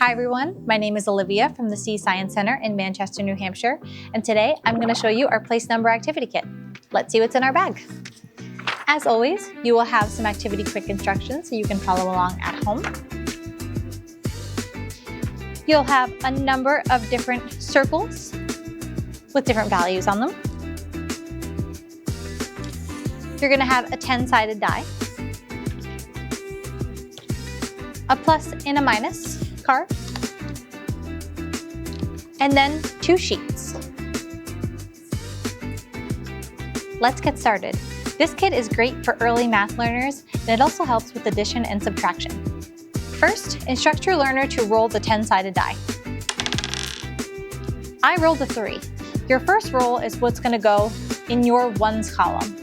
Hi everyone, my name is Olivia from the Sea Science Center in Manchester, New Hampshire, and today I'm going to show you our place number activity kit. Let's see what's in our bag. As always, you will have some activity quick instructions so you can follow along at home. You'll have a number of different circles with different values on them. You're going to have a 10-sided die, a plus and a minus card, and then 2 sheets. Let's get started. This kit is great for early math learners, and it also helps with addition and subtraction. First, instruct your learner to roll the 10-sided die. I rolled a 3. Your first roll is what's going to go in your ones column.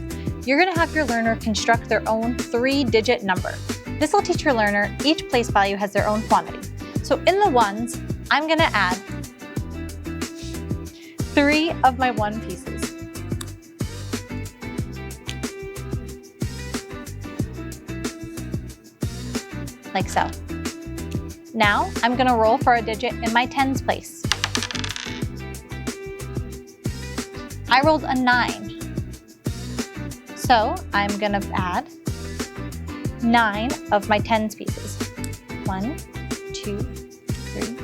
You're going to have your learner construct their own 3-digit number. This will teach your learner each place value has their own quantity. So in the ones, I'm going to add 3 of my 1 pieces. Like so. Now I'm going to roll for a digit in my tens place. I rolled a 9. So I'm going to add 9 of my tens pieces. 1, 2, 3,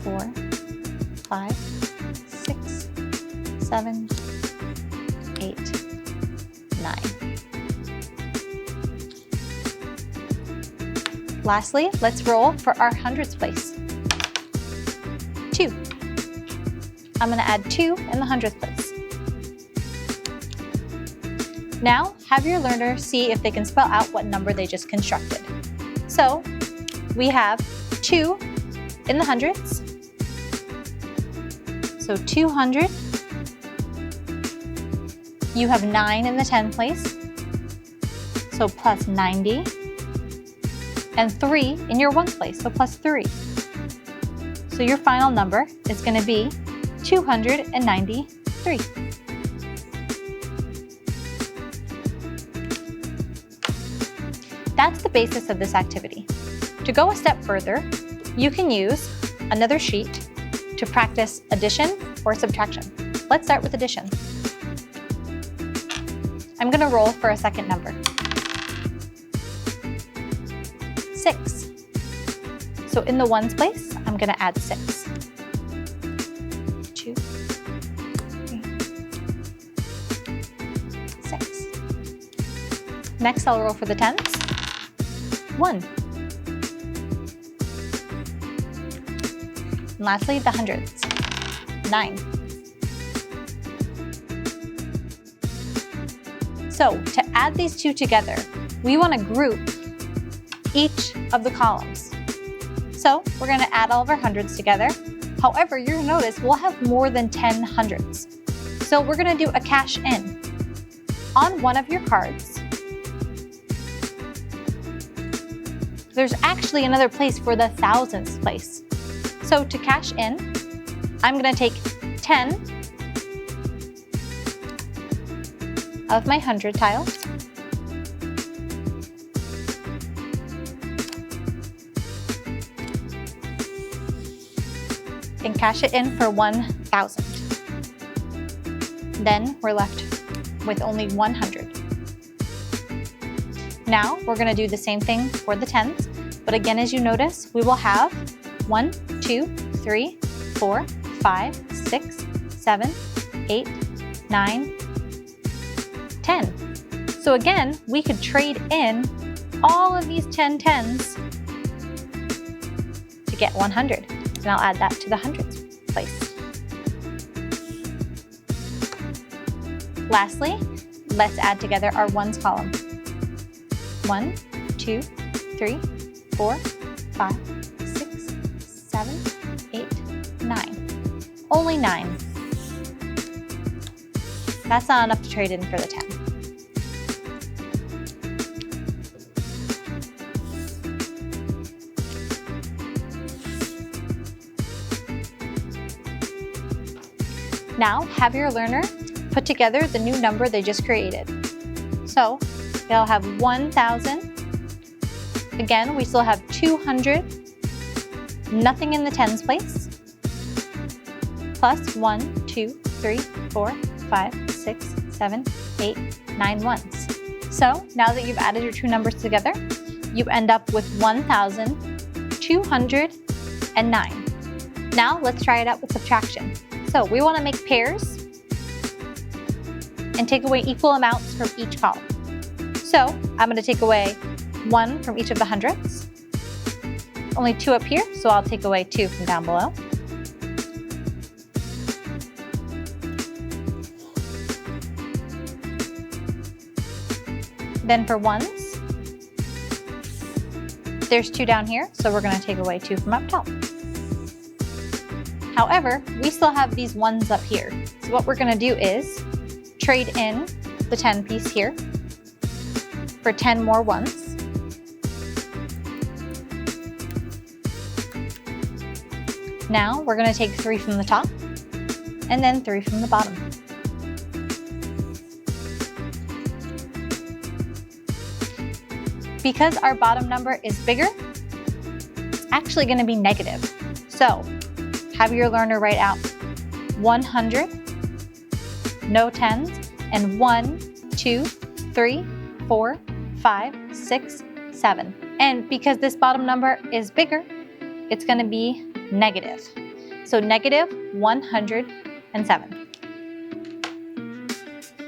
4, 5, 6, 7, 8, 9. Lastly, let's roll for our hundreds place. 2. I'm going to add 2 in the hundredths place. Now, have your learner see if they can spell out what number they just constructed. So, we have 2 in the hundreds. So 200. You have 9 in the 10 place. So plus 90. And 3 in your ones place, so plus 3. So your final number is going to be 293. That's the basis of this activity. To go a step further, you can use another sheet to practice addition or subtraction. Let's start with addition. I'm going to roll for a second number. 6. So in the ones place, I'm going to add 6. 2, 3, 6. Next, I'll roll for the tens. 1. And lastly, the hundreds. 9. So to add these two together, we want to group each of the columns. So we're going to add all of our hundreds together. However, you'll notice we'll have more than 10 hundreds. So we're going to do a cash in. On one of your cards, there's actually another place for the thousands place. So to cash in, I'm going to take 10 of my 100 tiles and cash it in for 1,000. Then we're left with only 100. Now we're going to do the same thing for the tens, but again, as you notice, we will have 1, 2, 3, 4, 5, 6, 7, 8, 9, 10. So again, we could trade in all of these 10 tens to get 100. And I'll add that to the hundreds place. Lastly, let's add together our ones column. 1, 2, 3, 4, 5, 6, 7, 8, 9. Only 9. That's not enough to trade in for the 10. Now, have your learner put together the new number they just created. So, they'll have 1,000. Again, we still have 200 nothing in the tens place, plus 1, 2, 3, 4, 5, 6, 7, 8, 9 ones. So now that you've added your two numbers together, you end up with 1,209. Now let's try it out with subtraction. So we want to make pairs and take away equal amounts from each column. So I'm going to take away 1 from each of the hundreds. Only 2 up here, so I'll take away 2 from down below. Then for ones, there's 2 down here, so we're going to take away 2 from up top. However, we still have these ones up here. So what we're going to do is trade in the 10 piece here for 10 more ones. Now we're going to take 3 from the top and then 3 from the bottom. Because our bottom number is bigger, it's actually going to be negative. So have your learner write out 100, no tens, and 1, 2, 3, 4, 5, 6, 7. And because this bottom number is bigger, it's going to be negative. So negative 107.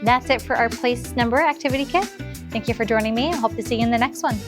That's it for our place number activity kit. Thank you for joining me. I hope to see you in the next one.